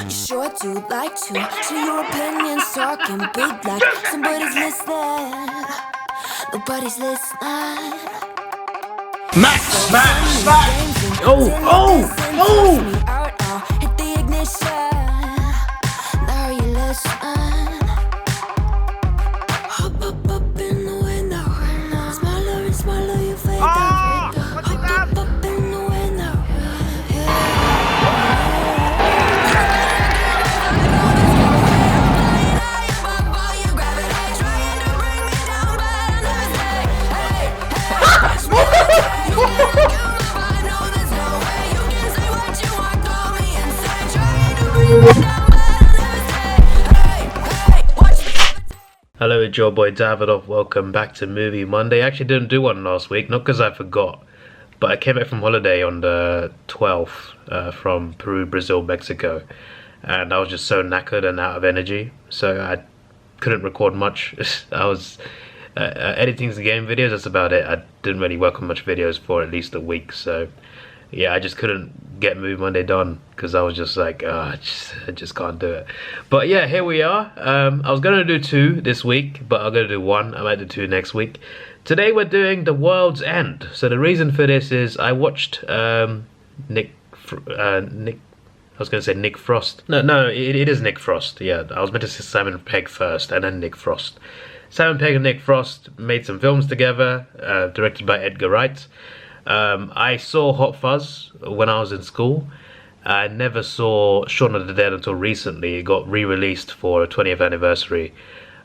You sure do like to share your opinions, talking big like somebody's listening. Nobody's listening. Max! Oh! Oh! Oh! Hit the ignition. Now you listen. Hop up in the window. Smaller and smaller you fade down. Hop up in the window. Hello, it's your boy Davidoff. Welcome back to Movie Monday. I actually didn't do one last week, not because I forgot, but I came back from holiday on the 12th from Peru, Brazil, Mexico, and I was just so knackered and out of energy, so I couldn't record much. I was editing some game videos, that's about it. I didn't really work on much videos for at least a week, so yeah, I just couldn't get Movie Monday done because I was just like, I just can't do it. But yeah, here we are. I was going to do 2 this week, but I'm going to do 1. I might do 2 next week. Today we're doing The World's End. So the reason for this is I watched Nick. I was going to say Nick Frost. No, it is Nick Frost. Yeah, I was meant to say Simon Pegg first and then Nick Frost. Simon Pegg and Nick Frost made some films together, directed by Edgar Wright. I saw Hot Fuzz when I was in school. I never saw Shaun of the Dead until recently. It got re-released for a 20th anniversary.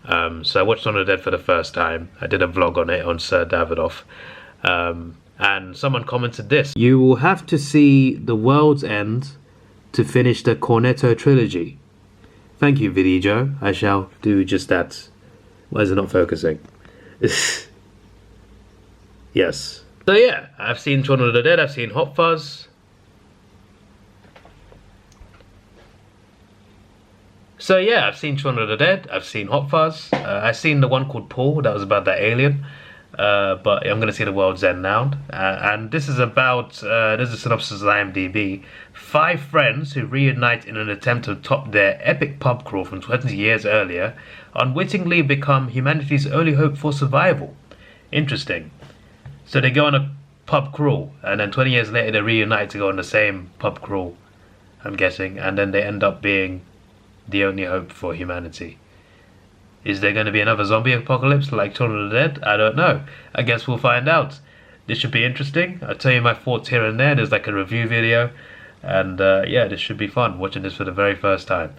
So I watched Shaun of the Dead for the first time. I did a vlog on it on Sir Davidoff. And someone commented this: "You will have to see The World's End to finish the Cornetto trilogy." Thank you, Video. I shall do just that. Why is it not focusing? Yes. So yeah, I've seen Shaun of the Dead, I've seen Hot Fuzz. So yeah, I've seen Shaun of the Dead, I've seen Hot Fuzz. I've seen the one called Paul, that was about that alien. But I'm going to see The World's End now. And this is about, there's a synopsis of IMDb. 5 friends who reunite in an attempt to top their epic pub crawl from 20 years earlier unwittingly become humanity's only hope for survival. Interesting. So they go on a pub crawl, and then 20 years later they reunite to go on the same pub crawl, I'm guessing, and then they end up being the only hope for humanity. Is there going to be another zombie apocalypse like Shaun of the Dead? I don't know. I guess we'll find out. This should be interesting. I'll tell you my thoughts here and there. There's like a review video, and yeah, this should be fun. Watching this for the very first time.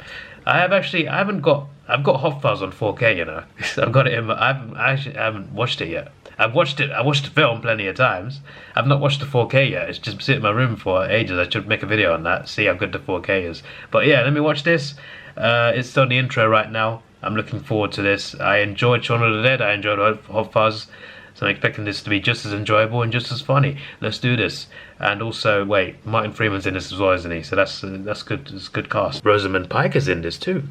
I've got Hot Fuzz on 4K, you know. I've got it in. I haven't watched it yet. I watched the film plenty of times. I've not watched the 4K yet. It's just sitting in my room for ages. I should make a video on that, see how good the 4K is. But yeah, let me watch this. It's on the intro right now. I'm looking forward to this. I enjoyed Shaun of the Dead. I enjoyed Hot Fuzz. So I'm expecting this to be just as enjoyable and just as funny. Let's do this. And also, wait, Martin Freeman's in this as well, isn't he? So that's good. It's a good cast. Rosamund Pike is in this too.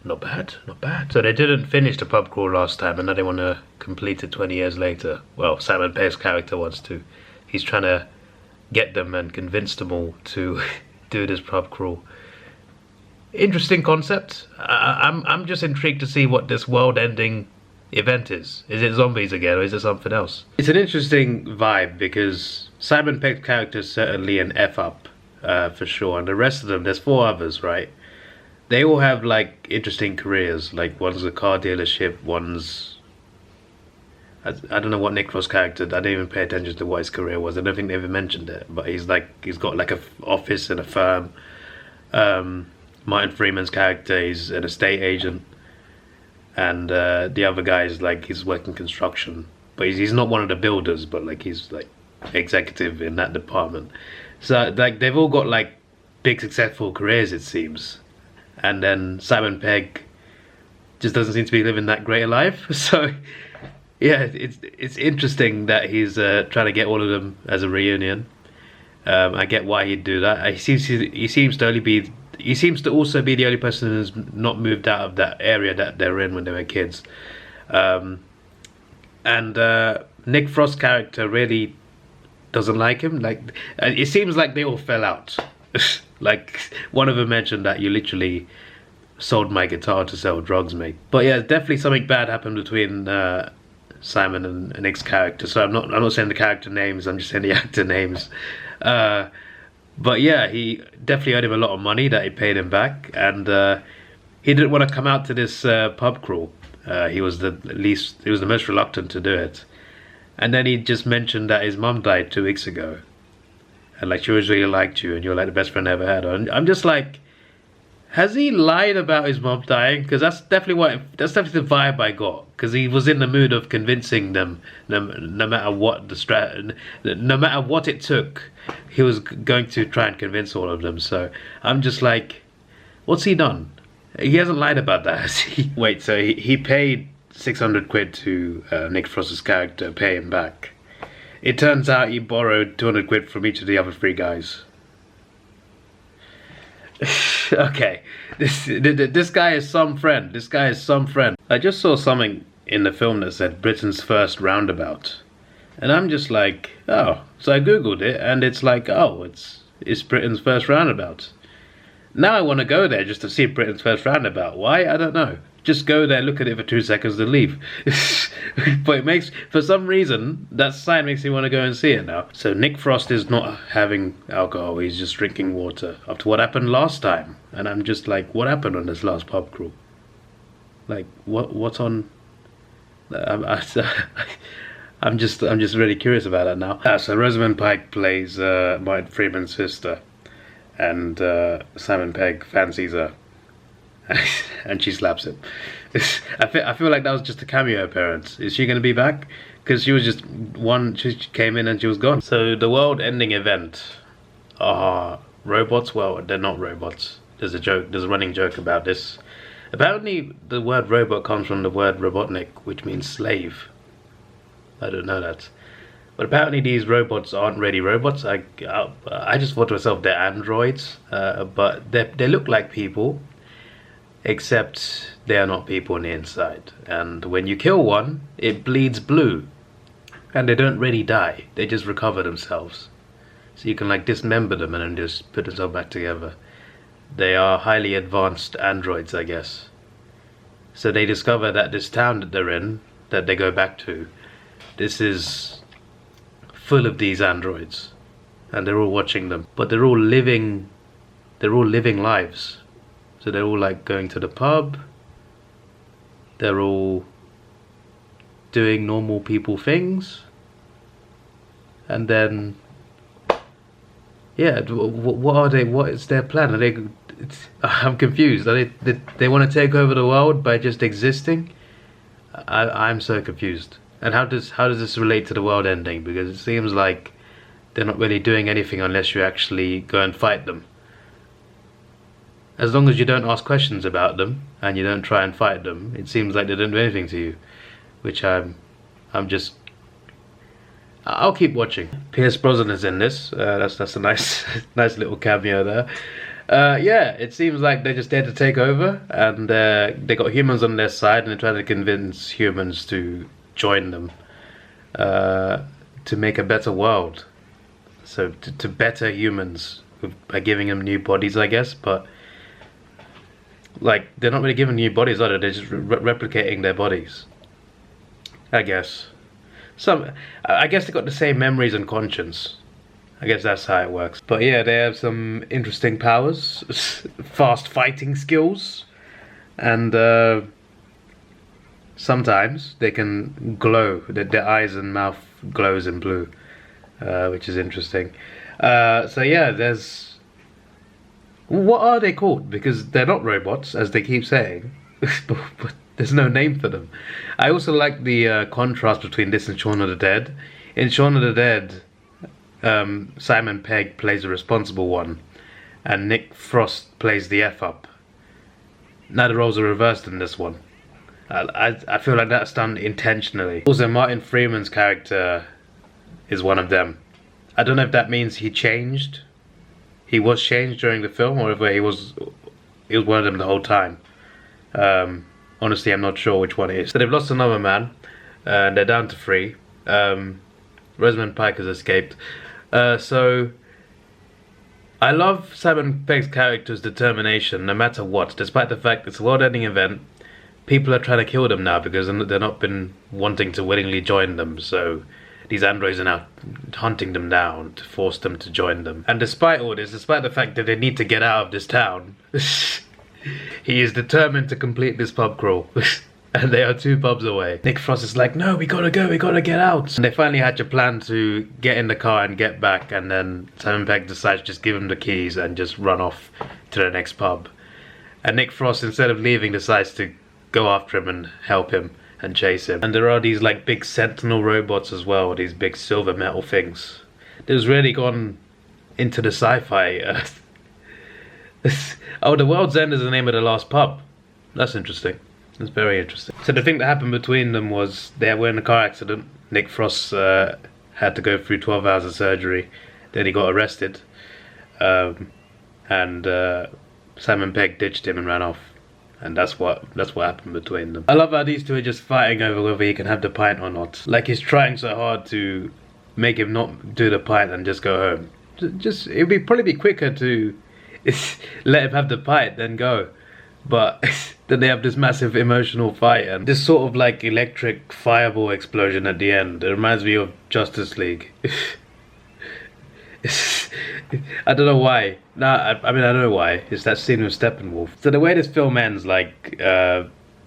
Not bad, not bad. So they didn't finish the pub crawl last time, and now they want to complete it 20 years later. Well, Simon Pegg's character wants to. He's trying to get them and convince them all to do this pub crawl. Interesting concept. I'm just intrigued to see what this world-ending event is. Is it zombies again, or is it something else? It's an interesting vibe because Simon Pegg's character is certainly an F-up, for sure, and the rest of them, there's 4 others, right? They all have like interesting careers. Like one's a car dealership, one's I don't know what Nick Frost's character. I didn't even pay attention to what his career was. I don't think they ever mentioned it. But he's got like a office in a firm. Martin Freeman's character, he's an estate agent, and the other guy is like he's working construction. But he's not one of the builders, but like he's like executive in that department. So like they've all got like big successful careers, it seems. And then Simon Pegg just doesn't seem to be living that great a life. So yeah, it's interesting that he's trying to get all of them as a reunion. I get why he'd do that. He seems to also be the only person who's not moved out of that area that they were in when they were kids. And Nick Frost's character really doesn't like him. Like it seems like they all fell out. Like, one of them mentioned that you literally sold my guitar to sell drugs, mate. But yeah, definitely something bad happened between Simon and Nick's character. So I'm not saying the character names, I'm just saying the actor names. But yeah, he definitely owed him a lot of money that he paid him back, and he didn't want to come out to this pub crawl. He was the most reluctant to do it. And then he just mentioned that his mum died 2 weeks ago, and like she always really liked you, and you're like the best friend I ever had. And I'm just like, has he lied about his mum dying? Because that's definitely the vibe I got. Because he was in the mood of convincing them, no matter what no matter what it took, he was going to try and convince all of them. So I'm just like, what's he done? He hasn't lied about that, has he? Wait, so he paid 600 quid to Nick Frost's character, pay him back. It turns out he borrowed 200 quid from each of the other 3 guys. Okay, this guy is some friend. This guy is some friend. I just saw something in the film that said Britain's first roundabout, and I'm just like, oh. So I googled it, and it's like, oh, it's Britain's first roundabout. Now I want to go there just to see Britain's first roundabout. Why? I don't know. Just go there, look at it for 2 seconds, and leave. But it makes, for some reason, that sign makes me want to go and see it now. So Nick Frost is not having alcohol, he's just drinking water. After what happened last time. And I'm just like, what happened on this last pub crawl? Like, what's on... I'm just really curious about that now. So Rosamund Pike plays Martin Freeman's sister. And Simon Pegg fancies her. And she slaps him. I feel like that was just a cameo appearance. Is she going to be back? Because she was just she came in and she was gone. So the world-ending event are robots. Well, they're not robots. There's a running joke about this. Apparently the word robot comes from the word robotnik, which means slave. I don't know that. But apparently these robots aren't really robots. I just thought to myself they're androids. But they look like people. Except they are not people on the inside, and when you kill one, it bleeds blue, and they don't really die, they just recover themselves. So you can like dismember them and then just put themselves back together. They are highly advanced androids, I guess. So they discover that this town that they're in, that they go back to, this is full of these androids, and they're all watching them, but they're all living lives. So they're all like going to the pub, they're all doing normal people things, and then, yeah, what are they, what is their plan? Are they, I'm confused, are they want to take over the world by just existing? I'm so confused. And how does this relate to the world ending? Because it seems like they're not really doing anything unless you actually go and fight them. As long as you don't ask questions about them and you don't try and fight them, it seems like they don't do anything to you. Which I'll keep watching. Pierce Brosnan is in this. That's a nice little cameo there. Yeah, it seems like they're just there to take over, and they got humans on their side, and they're trying to convince humans to join them to make a better world. So to better humans by giving them new bodies, I guess, but. Like, they're not really given new bodies, are they? They're just replicating their bodies, I guess. I guess they got the same memories and conscience. I guess that's how it works. But yeah, they have some interesting powers, fast fighting skills, and sometimes they can glow. Their eyes and mouth glows in blue, which is interesting. So yeah, there's... What are they called? Because they're not robots, as they keep saying, but there's no name for them. I also like the contrast between this and Shaun of the Dead. In Shaun of the Dead, Simon Pegg plays the responsible one, and Nick Frost plays the F-up. Now the roles are reversed in this one. I feel like that's done intentionally. Also, Martin Freeman's character is one of them. I don't know if that means he changed. He was changed during the film, or if he was one of them the whole time. Honestly, I'm not sure which one it is. So they've lost another man, and they're down to 3. Rosamund Pike has escaped. So I love Simon Pegg's character's determination, no matter what, despite the fact it's a world-ending event. People are trying to kill them now because they've not been wanting to willingly join them, so these androids are now hunting them down to force them to join them. And despite all this, despite the fact that they need to get out of this town, he is determined to complete this pub crawl. And they are 2 pubs away. Nick Frost is like, no, we gotta go, we gotta get out. And they finally hatch a plan to get in the car and get back, and then Simon Pegg decides to just give him the keys and just run off to the next pub. And Nick Frost, instead of leaving, decides to go after him and help him and chase him. And there are these like big sentinel robots as well, these big silver metal things. This really gone into the sci-fi. Oh, the World's End is the name of the last pub. That's interesting. That's very interesting. So the thing that happened between them was they were in a car accident. Nick Frost had to go through 12 hours of surgery. Then he got arrested. And Simon Pegg ditched him and ran off. And that's what happened between them. I love how these two are just fighting over whether he can have the pint or not. Like he's trying so hard to make him not do the pint and just go home. It would probably be quicker to let him have the pint than go. But then they have this massive emotional fight and this sort of like electric fireball explosion at the end. It reminds me of Justice League. I don't know why. I mean I don't know why. It's that scene with Steppenwolf. So the way this film ends, like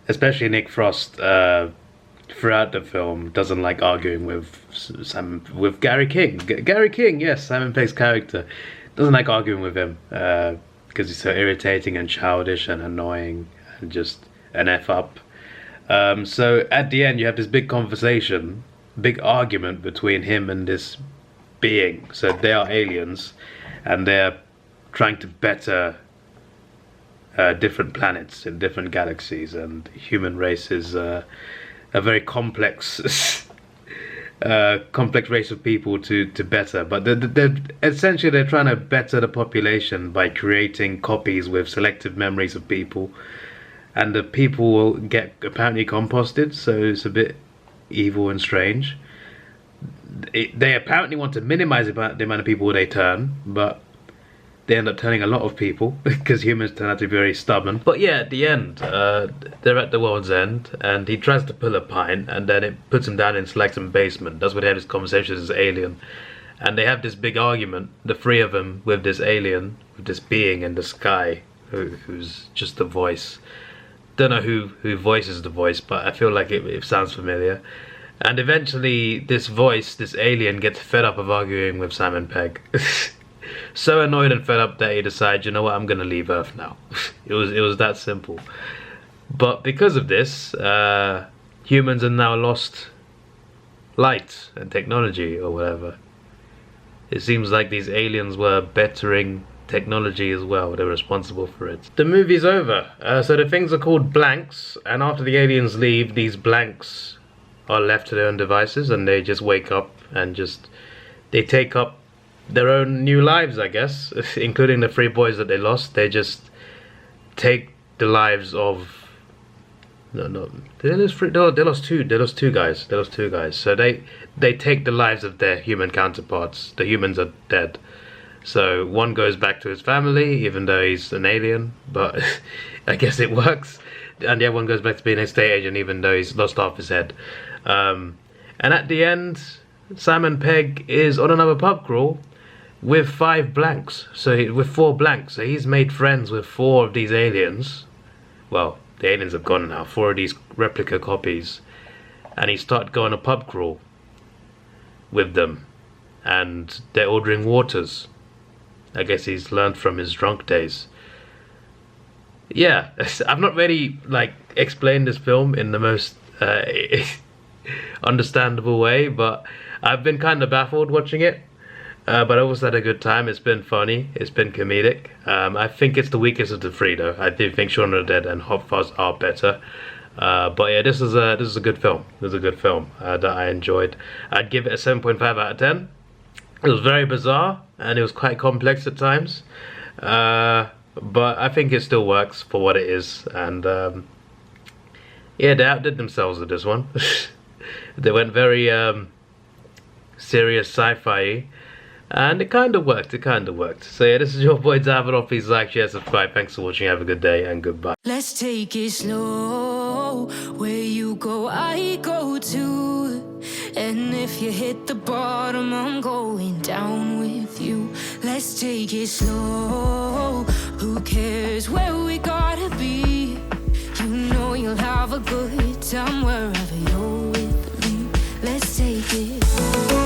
especially Nick Frost throughout the film doesn't like arguing with Gary King. Gary King, yes, Simon Pegg's character doesn't like arguing with him because he's so irritating and childish and annoying and just an F up. So at the end you have this big conversation, big argument between him and this being. So they are aliens and they're trying to better different planets in different galaxies, and human race is a very complex complex race of people to better, but they're essentially they're trying to better the population by creating copies with selective memories of people, and the people will get apparently composted, so it's a bit evil and strange. They apparently want to minimize the amount of people they turn, but they end up turning a lot of people because humans turn out to be very stubborn. But yeah, at the end, they're at the World's End, and he tries to pull a pint, and then it puts him down into like some basement. That's where they have this conversation with this alien, and they have this big argument, the 3 of them, with this alien, with this being in the sky, who's just the voice. Don't know who voices the voice, but I feel like it sounds familiar. And eventually this voice, this alien, gets fed up of arguing with Simon Pegg. So annoyed and fed up that he decides, you know what, I'm gonna leave Earth now. It was that simple. But because of this, humans have now lost light and technology or whatever. It seems like these aliens were bettering technology as well. They're responsible for it. The movie's over. So the things are called blanks, and after the aliens leave, these blanks are left to their own devices, and they just wake up and they take up their own new lives, I guess, including the 3 boys that they lost. They just take the lives of they lost two guys. So they take the lives of their human counterparts. The humans are dead. So one goes back to his family, even though he's an alien, but I guess it works. And the other one goes back to being an estate agent, even though he's lost half his head. And at the end, Simon Pegg is on another pub crawl with 5 blanks. With 4 blanks. So he's made friends with 4 of these aliens. Well, the aliens have gone now. 4 of these replica copies. And he started going a pub crawl with them. And they're ordering waters. I guess he's learned from his drunk days. Yeah, I've not really explained this film in the most understandable way, but I've been kind of baffled watching it. But I also had a good time. It's been funny. It's been comedic. I think it's the weakest of the 3, though. I do think Shaun of the Dead and Hot Fuzz are better. But yeah, this is a good film. This is a good film that I enjoyed. I'd give it a 7.5 out of 10. It was very bizarre and it was quite complex at times. But I think it still works for what it is. And yeah, they outdid themselves with this one. They went very serious sci-fi, And it kind of worked, So yeah, this is your boy Davidoff. Please like, share, subscribe. Thanks for watching. Have a good day and goodbye. Let's take it slow. Where you go, I go too. And if you hit the bottom, I'm going down with you. Let's take it slow. Who cares where we gotta be? You know you'll have a good time wherever you're with me. Let's take it